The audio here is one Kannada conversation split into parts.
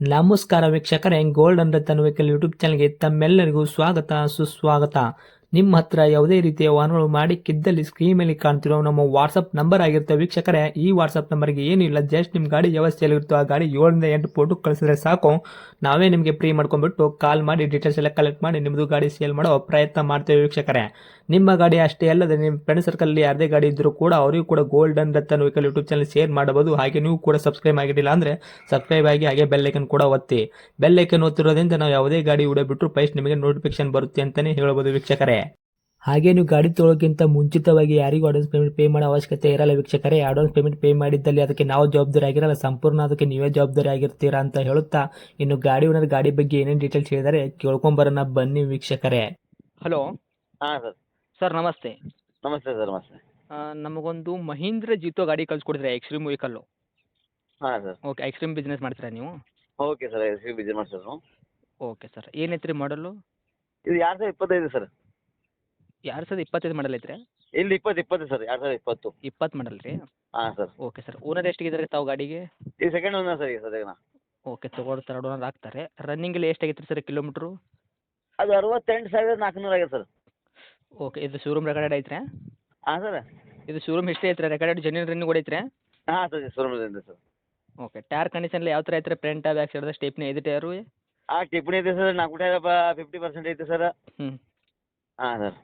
ನಮಸ್ಕಾರ ವೀಕ್ಷಕರೇ, gold and Ratan vehicle YouTube ಚಾನಲ್ಗೆ ತಮ್ಮೆಲ್ಲರಿಗೂ ಸ್ವಾಗತ ಸುಸ್ವಾಗತ. ನಿಮ್ಮ ಹತ್ರ ಯಾವುದೇ ರೀತಿಯ ವಾಹನಗಳು ಮಾಡಿಕ್ಕಿದ್ದಲ್ಲಿ ಸ್ಕ್ರೀನ್ ಮೇಲೆ ಕಾಣ್ತಿರೋ ನಮ್ಮ ವಾಟ್ಸಪ್ ನಂಬರ್ ಆಗಿರುತ್ತೆ ವೀಕ್ಷಕರೇ. ಈ ವಾಟ್ಸಪ್ ನಂಬರ್ಗೆ ಏನಿಲ್ಲ, ಜಸ್ಟ್ ನಿಮ್ಮ ಗಾಡಿ ವ್ಯವಸ್ಥೆಯಲ್ಲಿರುತ್ತೋ ಆ ಗಾಡಿ 7 ರಿಂದ 8 ಫೋಟೋ ಕಳಿಸಿದ್ರೆ ಸಾಕು, ನಾವೇ ನಿಮಗೆ ಫ್ರೀ ಮಾಡ್ಕೊಂಡ್ಬಿಟ್ಟು ಕಾಲ್ ಮಾಡಿ ಡೀಟೇಲ್ಸ್ ಎಲ್ಲ ಕಲೆಕ್ಟ್ ಮಾಡಿ ನಿಮ್ಮದು ಗಾಡಿ ಸೇಲ್ ಮಾಡೋ ಪ್ರಯತ್ನ ಮಾಡ್ತೇವೆ ವೀಕ್ಷಕರೇ. ನಿಮ್ಮ ಗಾಡಿ ಅಷ್ಟೇ ಅಲ್ಲದೆ ನಿಮ್ಮ ಫ್ರೆಂಡ್ ಸರ್ಕಲಲ್ಲಿ ಯಾರದೇ ಗಾಡಿ ಇದ್ದರೂ ಕೂಡ ಅವರಿಗೂ ಕೂಡ gold and Ratan vehicle YouTube channel share ಮಾಡಬಹುದು. ಹಾಗೆ ನೀವು ಕೂಡ ಸಬ್ಸ್ಕ್ರೈಬ್ ಆಗಿರಲಿಲ್ಲ ಅಂದರೆ ಸಬ್ಸ್ಕ್ರೈಬ್ ಆಗಿ ಹಾಗೆ ಬೆಲ್ ಐಕನ್ ಕೂಡ ಒತ್ತಿ. ಬೆಲ್ ಐಕನ್ ಒತ್ತಿರೋದ್ರಿಂದ ನಾವು ಯಾವುದೇ ಗಾಡಿ ವಿಡಿಯೋ ಬಿಟ್ಟರು ಫಸ್ಟ್ ನಿಮಗೆ ನೋಟಿಫಿಕೇಶನ್ ಬರುತ್ತೆ ಅಂತಲೇ ಹೇಳ್ಬೋದು ವೀಕ್ಷಕರೇ. ಹಾಗೆ ನೀವು ಗಾಡಿ ತೊಳೋಕ್ಕಿಂತ ಮುಂಚಿತವಾಗಿ ಯಾರಿಗೂ ಅಡ್ವಾನ್ಸ್ ಪೇಮೆಂಟ್ ಪೇ ಮಾಡೋ ಅವಶ್ಯಕತೆ ಇರಲ್ಲ ವೀಕ್ಷಕರೇ. ಅಡ್ವಾನ್ಸ್ ಪೇಮೆಂಟ್ ಪೇ ಮಾಡಿದ್ದಲ್ಲಿ ಅದಕ್ಕೆ ನಾವು ಜವಾಬ್ದಾರಿ ಆಗಿರಲ್ಲ, ಸಂಪೂರ್ಣ ಅದಕ್ಕೆ ನೀವೇ ಜವಾಬ್ದಾರಿ ಆಗಿರ್ತೀರಾ ಅಂತ ಹೇಳುತ್ತಾ, ಇನ್ನು ಗಾಡಿ ಓನರ್ ಗಾಡಿ ಬಗ್ಗೆ ಏನೇನು ಡೀಟೇಲ್ಸ್ ಹೇಳಿದರೆ ಕೇಳ್ಕೊಂಬರೋಣ ಬನ್ನಿ ವೀಕ್ಷಕರೇ. ಹಲೋ ಹಾಂ ಸರ್. ಸರ್, ನಮಸ್ತೆ. ನಮಸ್ತೆ ಸರ್, ನಮಸ್ತೆ. ನಮಗೊಂದು ಮಹೀಂದ್ರ ಜಿತೋ ಗಾಡಿ ಕಳ್ಸಿಕೊಡಿದ್ರೆ, ಎಕ್ಸ್ಟ್ರೀಮ್ ವೆಹಿಕಲ್ಲು. ಹಾಂ ಸರ್. ಓಕೆ, ಎಕ್ಸ್ಟ್ರೀಮ್ ಬಿಸ್ನೆಸ್ ಮಾಡ್ತೀರಾ ನೀವು? ಓಕೆ ಸರ್, ಎಸ್ ಬಿಜಿ ಮಾಡ್ಸೋದು. ಓಕೆ ಸರ್, ಏನೈತೆ ರೀ ಮಾಡಲು? ಇದು 2025 ಸರ್. 2025 ಮಾಡಲ್ ಐತ್ರಿ? ಇಲ್ಲಿ 20 ಸರ್, 2020. 20 ಮಾಡಲ್ ರೀ? ಹಾಂ ಸರ್. ಓಕೆ ಸರ್, ಓನರ್ ಎಷ್ಟಿದ್ದಾರೆ ತಾವು ಗಾಡಿಗೆ? ಇದು ಸೆಕೆಂಡ್ ಓನರ್ ಸರ್ ಈಗ ಸದ್ಯಕ್ಕೆ. ಓಕೆ, ತಗೊಳ್ತಾರೆ, ಥರ್ಡ್ ಓನರ್ ಆಗ್ತಾರೆ. ರನ್ನಿಂಗಲ್ಲಿ ಎಷ್ಟಾಗೈತೆ ರೀ ಸರ್ ಕಿಲೋಮೀಟ್ರು? ಅದು 68,400 ಆಗಿದೆ ಸರ್. ಓಕೆ, ಇದು ಶೋರೂಮ್ ರೆಕಾರ್ಡೆಡ್ ಐತ್ರಿ? ಹಾಂ ಸರ್. ಇದು ಶೋರೂಮ್ ಹಿಸ್ಟ್ರಿ ಐತ್ರಿ, ರೆಕಾರ್ಡೆಡ್ ಜೆನ್ಯೂನ್ ರನ್ನಿಂಗ್ ಐತ್ರಿ? ಹಾಂ ಸರ್, ಶೋರೂಮದಿಂದ ಸರ್. ಓಕೆ, ಟೈರ್ ಕಂಡೀಷನ್ ಯಾವ ಥರ ಐತ್ರಿ? ಫ್ರಂಟ್ ಬ್ಯಾಕ್ ಸೈಡ್ ಸ್ಟೇಪ್ನಿ ಐದು ಟೈರು? ಆ ಟಿಪ್ಪಣಿ ಐತೆ ಸರ್, 4 ಟೈರ್ 50% ಐತೆ ಸರ್. ಹ್ಞೂ. ಹಾಂ ಸರ್.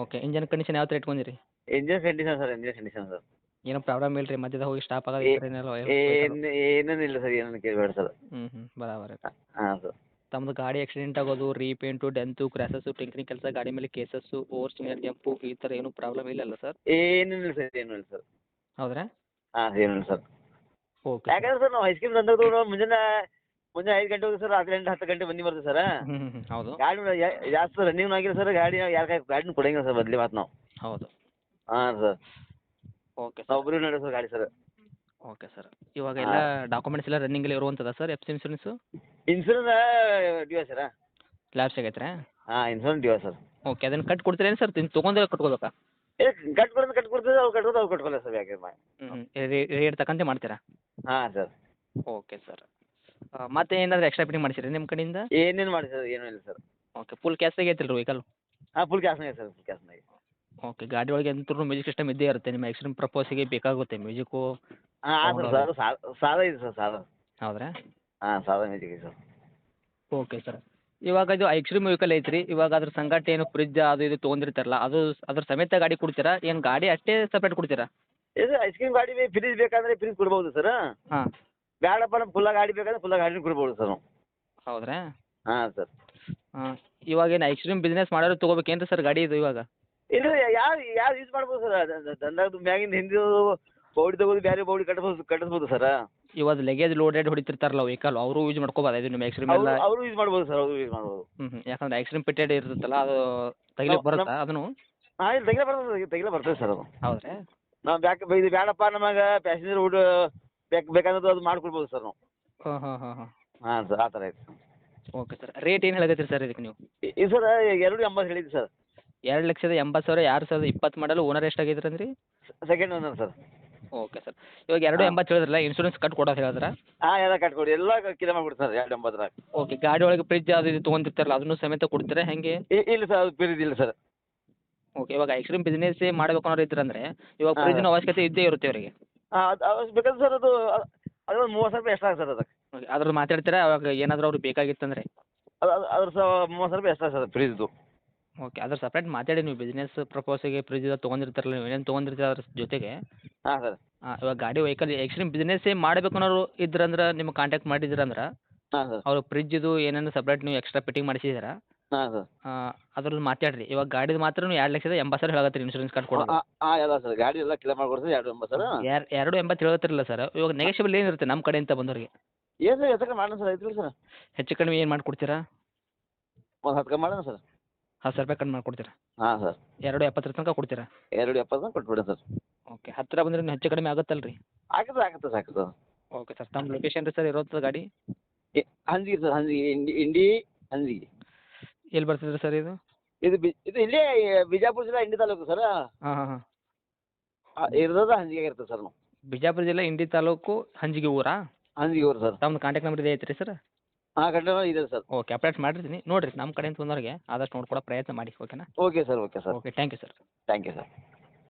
ಓಕೆ, ಇಂಜನ್ ಕಂಡೀಷನ್ ಯಾವ ಥರ ಇಟ್ಕೊಂಡಿರಿ? Engine condition sir, engine condition sir. ಏನೋ ಪ್ರಾಬ್ಲಮ್ ಇಲ್ಲ ರೀ? ಮಧ್ಯದ ಹೋಗಿ ಸ್ಟಾಪ್ ಏನೇನಿಲ್ಲ ಸರ್, ಏನನ್ನು ಕೇಳಬೇಡ ಸರ್. ಬರಾಬರ. ಹಾಂ ಸರ್. ತಮ್ಮದು ಗಾಡಿ ಆಕ್ಸಿಡೆಂಟ್ ಆಗೋದು, ರೀಪೇಂಟು, ಡೆಂತು, ಕ್ರ್ಯಾಸಸ್ಸು, ಟಿಂಕ್ರಿಂಗ್ ಕೆಲಸ, ಗಾಡಿ ಮೇಲೆ ಕೇಸಸ್ಸು, ಓವರ್ ಸಿಗ್ನಲ್ ಜಂಪು, ಈ ಥರ ಏನೂ ಪ್ರಾಬ್ಲಮ್ ಇಲ್ಲಲ್ಲ ಸರ್? ಏನೇನಿಲ್ಲ ಸರ್, ಏನೂ ಇಲ್ಲ ಸರ್. ಹೌದ್ರಾ? ಹಾಂ, ಏನಿಲ್ಲ ಸರ್. ಓಕೆ. ಯಾಕಂದ್ರೆ ಸರ್ ನಾವು ಐಸ್ ಕ್ರೀಮ್ ತಂದದ್ದು ಮುಂಜಾನೆ 5 ಗಂಟೆ ಹೋಗಿ ಸರ್, ರಾತ್ರಿ 10 ಗಂಟೆ ಬಂದು ಬರ್ತದೆ ಸರ್. ಹೌದು ಗಾಡಿ ಜಾಸ್ತಿ ರನ್ನಿಂಗ್ ಆಗಿಲ್ಲ ಸರ್. ಗಾಡಿ ಯಾರ ಗಾಡಿನ ಕೊಡಂಗಿಲ್ಲ ಸರ್, ಬದಲಿ ಮಾತು ನಾವು. ಹೌದು. ಹಾಂ ಸರ್. ಓಕೆ ನಾವು ಸರ್. ಒಬ್ಬರು ನಡೆಸೋ ಸರ್ ಗಾಡಿ ಸರ್. ಓಕೆ ಸರ್, ಇವಾಗ ಎಲ್ಲ ಡಾಕ್ಯುಮೆಂಟ್ಸ್ ಎಲ್ಲ ರನ್ನಿಂಗಲ್ಲಿ ಇರುವಂಥದ್ದು sir? F C insurance? Insurance due sir. Lapse ಆಗೈತ್ರಾ? ಹಾಂ, ಇನ್ಸೂರೆನ್ಸ್ ಡ್ಯೂ ಸರ್. ಓಕೆ, ಅದನ್ನು ಕಟ್ ಕೊಡ್ತೀರೇನು ಸರ್? ತೊಗೊಂಡೇ ಕಟ್ಕೋಬೇಕಾ? ಕಟ್ಕೊಡ್ತೀವಿ, ಅವ್ರು ಕಟ್ಕೊಲ್ಲ ಸರ್. ಯಾಕೆ ರೇಟ್ ತಕ್ಕಂತೆ ಮಾಡ್ತೀರಾ? ಹಾಂ ಸರ್. Okay sir. ಮತ್ತೆ ಏನಾದರೂ ಎಕ್ಸ್ಟ್ರಾ ಫಿಟ್ಟಿಂಗ್ ಮಾಡಿಸಿರಿ ನಿಮ್ಮ ಕಡೆಯಿಂದ? ಏನೇನು ಮಾಡಿ ಸರ್, ಏನೂ ಇಲ್ಲ ಸರ್. ಓಕೆ, ಫುಲ್ ಕ್ಯಾಶಾಗಿ ಐತಿಲ್ಲ ರೀ ವೆಹಿಕಲ್? ಹಾಂ, ಫುಲ್ ಕ್ಯಾಶ್ನಾಗೆ ಸರ್, ಫುಲ್ ಕ್ಯಾಶ್ನಾಗೆ. ಓಕೆ, ಗಾಡಿ ಒಳಗೆ ಅಂತೂ ಮ್ಯೂಸಿಕ್ ಸಿಸ್ಟಮ್ ಇದ್ದೇ ಇರುತ್ತೆ, ನಿಮ್ಮ ಎಕ್ಸ್ಟ್ರೀಮ್ ಪ್ರಪೋಸಿಗೆ ಬೇಕಾಗುತ್ತೆ ಮ್ಯೂಸಿಕ್ಕು. ಹಾಂ ಸರ್, ಸಾದಾ ಇದೆ ಸರ್, ಸಾದಾ. ಹೌದ್ರಾ? ಹಾಂ, ಸಾದಾ ಮ್ಯೂಸಿಕ್ ಇದೆ ಸರ್. Okay sir. ಇವಾಗ ಇದು ಎಕ್ಸ್ಟ್ರೀಮ್ ವೆಹಿಕಲ್ ಐತ್ರಿ, ಇವಾಗ ಅದ್ರ ಸಂಗಾಟ ಏನು ಫ್ರಿಜ್ ಅದು ಇದು ತೊಗೊಂಡಿರ್ತಾರಲ್ಲ, ಅದು ಅದ್ರ ಸಮೇತ ಗಾಡಿ ಕೊಡ್ತೀರಾ, ಏನು ಗಾಡಿ ಅಷ್ಟೇ ಸಪ್ರೇಟ್ ಕೊಡ್ತೀರಾ? ಇದು ಐಸ್ ಕ್ರೀಮ್ ಗಾಡಿ ಫ್ರಿಜ್ ಬೇಕಾದ್ರೆ ಫ್ರಿಜ್ ಕೊಡ್ಬೋದು ಸರ್. ಹಾಂ. ಬೇಡಪ್ಪ ನಮ್ಗೆ ಫುಲ್ಲ ಗಾಡಿ ಬೇಕಾದ್ರೆ ಫುಲ್ಲ ಗಾಡಿನ ಕೊಡ್ಬೋದು ಸರ್ ನಾವು. ಹೌದ್ರಾ? ಹಾಂ ಸರ್. ಹಾಂ. ಇವಾಗ ಏನು ಎಕ್ಸ್ಟ್ರೀಮ್ ಬಿಸ್ನೆಸ್ ಮಾಡೋರು ತೊಗೋಬೇಕೇನು ಸರ್ ಗಾಡಿ ಇದು ಇವಾಗ? ಇಲ್ಲ, ಯಾರು ಯೂಸ್ ಮಾಡ್ಬೋದು ಸರ್. ದಂದಾಗದು ಮ್ಯಾಗಿಂದ ಹಿಂದಿನ ಬೌಡಿ ತಗೋದು, ಬೇರೆ ಬೌಡಿ ಕಟ್ಟಿಸ್ಬೋದು ಸರ್. ಇವಾಗ ಲಗೇಜ್ ಲೋಡೆಡ್ ಹೊಡಿತಿರ್ತಾರಲ್ಲ ವೆಹಿಕಲ್, ಅವರು ಯೂಸ್ ಮಾಡ್ಕೋಬೋದು ಇದು ನಿಮ್ಮ ಎಕ್ಸ್ಟ್ರೀಮ್ ಎಲ್ಲ? ಅವರು ಯೂಸ್ ಮಾಡ್ಬೋದು ಸರ್, ಅವರು ಯೂಸ್ ಮಾಡ್ಬೋದು. ಯಾಕಂದ್ರೆ ಎಕ್ಸ್ಟ್ರೀಮ್ ಪಿಟೆಡ್ ಇರ್ತೈತಲ್ಲ, ಅದು ತೆಗಿಲಿಕ್ಕೆ ಬರುತ್ತಾ ಅದನ್ನು? ಹಾಂ, ಇಲ್ಲಿ ತೆಗಿಲ ಬರ್ತದೆ ಸರ್ ಅದು. ಹೌದ್ರಾ? ನಾವು ಇದು ಬೇಡಪ್ಪ ನಮಗೆ ಪ್ಯಾಸೆಂಜರ್ ಊಟ ಬೇಕನ್ನೋದು ಅದು ಮಾಡ್ಕೊಡ್ಬೋದು ಸರ್ ನಾವು. ಹಾಂ ಹಾಂ ಹಾಂ ಹಾಂ. ಹಾಂ ಸರ್, ಆ ಥರ ಐತೆ. ಓಕೆ ಸರ್, ರೇಟ್ ಏನು ಹೇಳಕತ್ತೀರಿ ಸರ್ ಇದಕ್ಕೆ ನೀವು? ಇದು ಸರ್ 2.80 ಹೇಳಿದ್ದು ಸರ್. 2,80,000, 2020 ಮಾಡಲು. ಓನರ್ ಎಷ್ಟಾಗೈತ್ರಿ ಅಂದ್ರಿ? Second owner sir. Okay sir. ಇವಾಗ 2.80 ಹೇಳಿದ್ರಲ್ಲ, ಇನ್ಶೂರೆನ್ಸ್ ಕಟ್ ಕೊಡೋದು ಹೇಳಿದ್ರ? ಹಾಂ, ಎಲ್ಲ ಕಟ್ಕೊಡಿ, ಎಲ್ಲ ಕಿಲೋ ಮಾಡ್ಬಿಡಿ ಸರ್ 2.80. ಓಕೆ, ಗಾಡಿ ಒಳಗೆ ಫ್ರಿಜ್ ಅದು ಇದು ತೊಗೊಂತಿರ್ತಾರಲ್ಲ, ಅದನ್ನು ಸಮೇತ ಕೊಡ್ತೀರಾ ಹೆಂಗೆ? ಇಲ್ಲ ಸರ್, ಅದು ಪಿರಿದ್ ಇಲ್ಲ ಸರ್. ಓಕೆ, ಇವಾಗ ಎಕ್ಸ್ಟ್ರೀಮ್ ಬಿಸ್ನೆಸ್ ಮಾಡಬೇಕು ಅನ್ನೋರು ಇದ್ರಂದ್ರೆ ಇವಾಗ ಹಾಂ. ಫ್ರಿಜ್ನ ಅವಶ್ಯಕತೆ ಇದ್ದೇ ಇರುತ್ತೆ ಅವರಿಗೆ. ಹಾಂ, ಅದು ಬೇಕಾದ್ರೆ ಸರ್ ಅದು ಒಂದು 30,000 ರೂಪಾಯಿ ಎಕ್ಸ್ಟ್ರಾ ಸರ್ ಅದಕ್ಕೆ. ಓಕೆ, ಅದ್ರದ್ದು ಮಾತಾಡ್ತೀರಾ ಅವಾಗ ಏನಾದರೂ ಅವ್ರಿಗೆ ಬೇಕಾಗಿತ್ತಂದ್ರೆ? ಅದ್ರ ಸಹ 30,000 ರೂಪಾಯಿ ಎಕ್ಸ್ಟ್ರಾ ಸರ್ ಫ್ರಿಜ್ದು. ಓಕೆ, ಅದ್ರ ಸಪ್ರೇಟ್ ಮಾತಾಡಿ ನೀವು ಬಿಸ್ನೆಸ್ ಪ್ರಪೋಸಿಗೆ ಫ್ರಿಜ್ ತೊಗೊಂಡಿರ್ತಾರಲ್ಲ, ನೀವು ಏನೇನು ತೊಗೊಂಡಿರ್ತೀರ ಅದ್ರ ಜೊತೆಗೆ. ಹಾಂ ಸರ್. ಇವಾಗ ಗಾಡಿ ವೆಹಿಕಲ್ ಎಕ್ಸ್ಟ್ರೀಮ್ ಬಿಸ್ನೆಸ್ಸೇ ಮಾಡಬೇಕು ಅನ್ನೋರು ಇದ್ರಂದ್ರೆ ನಿಮ್ಗೆ ಕಾಂಟ್ಯಾಕ್ಟ್ ಮಾಡಿದ್ರಂದ್ರೆ ಹಾಂ ಸರ್. ಅವ್ರು ಫ್ರಿಜ್ದು ಏನೇನು ಸಪ್ರೇಟ್ ನೀವು ಎಕ್ಸ್ಟ್ರಾ ಫಿಟ್ಟಿಂಗ್ ಮಾಡಿಸಿದ್ದೀರಾ ಹಾಂ ಸರ್. ಅದ್ರದ್ದು ಮಾತಾಡ್ರಿ. ಇವಾಗ ಗಾಡಿದು ಮಾತ್ರ ನೀವು 2,80,000 ಹೇಳತ್ತೀರಿ ಇನ್ಶೂರೆನ್ಸ್ ಕಾರ್ಡ್ ಕೊಡೋದು. ಹಾಂ, ಎಲ್ಲ ಸರ್, ಗಾಡಿ ಎಲ್ಲ ಕ್ಲಿಯರ್ ಮಾಡ್ಕೊಡ್ತೀವಿ 2.80 ಸರ್. 2.80 ಹೇಳತ್ತಿರಲ್ಲ ಸರ್, ಇವಾಗ ನೆಗೆಷಿಬಲ್ ಏನಿರುತ್ತೆ ನಮ್ಮ ಕಡೆಯಿಂದ ಬಂದವ್ರಿಗೆ? ಏನು ಸರ್, ಎಷ್ಟಕ್ಕೆ ಮಾಡೋಣ ಸರ್, ಐತಿಲ್ಲ ಸರ್. ಹೆಚ್ಚು ಕಡಿಮೆ ಏನು ಮಾಡಿಕೊಡ್ತೀರಾ? ಒಂದು 10 ಕಮ್ಮಿ ಮಾಡೋಣ ಸರ್. 10,000 ರೂಪಾಯಿ ಕಡಿಮೆ ಮಾಡಿಕೊಡ್ತೀರಾ? ಹಾಂ ಸರ್. 2.70 ತನಕ ಕೊಡ್ತೀರಾ? 2.70 ಕೊಟ್ಬಿಡಿ ಸರ್. ಓಕೆ, ಹತ್ತಿರ ಬಂದ್ರೆ ಇನ್ನೂ ಹೆಚ್ಚು ಕಡಿಮೆ ಆಗುತ್ತಲ್ಲ ರೀ? ಆಗುತ್ತೆ ಸರ್. ಓಕೆ ಸರ್, ತಮ್ಮ ಲೊಕೇಶನ್ ರೀ ಸರ್ ಇರೋದು ಗಾಡಿ? ಹಂಜಿಗೆ ಸರ್, ಹಂಜಿಗೆ ಇಂಡಿ ಹಂಜಿಗೆ. ಎಲ್ಲಿ ಬರ್ತದೆ ಸರ್ ಇದು? ಇದು ಇಲ್ಲೇ ಬಿಜಾಪುರ ಜಿಲ್ಲಾ ಇಂಡಿ ತಾಲೂಕು ಸರ್. ಹಾಂ ಹಾಂ ಹಾಂ. ಇರೋದು ಹಂಜಿಗೆ ಇರ್ತದೆ ಸರ್ ನಾವು. ಬಿಜಾಪುರ ಜಿಲ್ಲೆ ಇಂಡಿ ತಾಲೂಕು ಹಂಜಿಗೆ ಊರಾ? ಹಂಜಿಗೆ ಊರು ಸರ್. ತಮ್ಮದು ಕಾಂಟ್ಯಾಕ್ಟ್ ನಂಬರ್ ಇದೆ ಐತ್ರಿ ಸರ್? ಹಾಂ ಕಂಟೈನರ್ ಇದೆ ಸರ್. ಓಕೆ ಅಪ್ಡೇಟ್ ಮಾಡಿರ್ತೀನಿ ನೋಡಿರಿ ನಮ್ಮ ಕಡೆಯಿಂದ ಬಂದವ್ರಿಗೆ ಆದಷ್ಟು ನೋಡ್ಕೊಡೋ ಪ್ರಯತ್ನ ಮಾಡಿ ಓಕೆನಾ okay sir. Okay thank you sir thank you sir.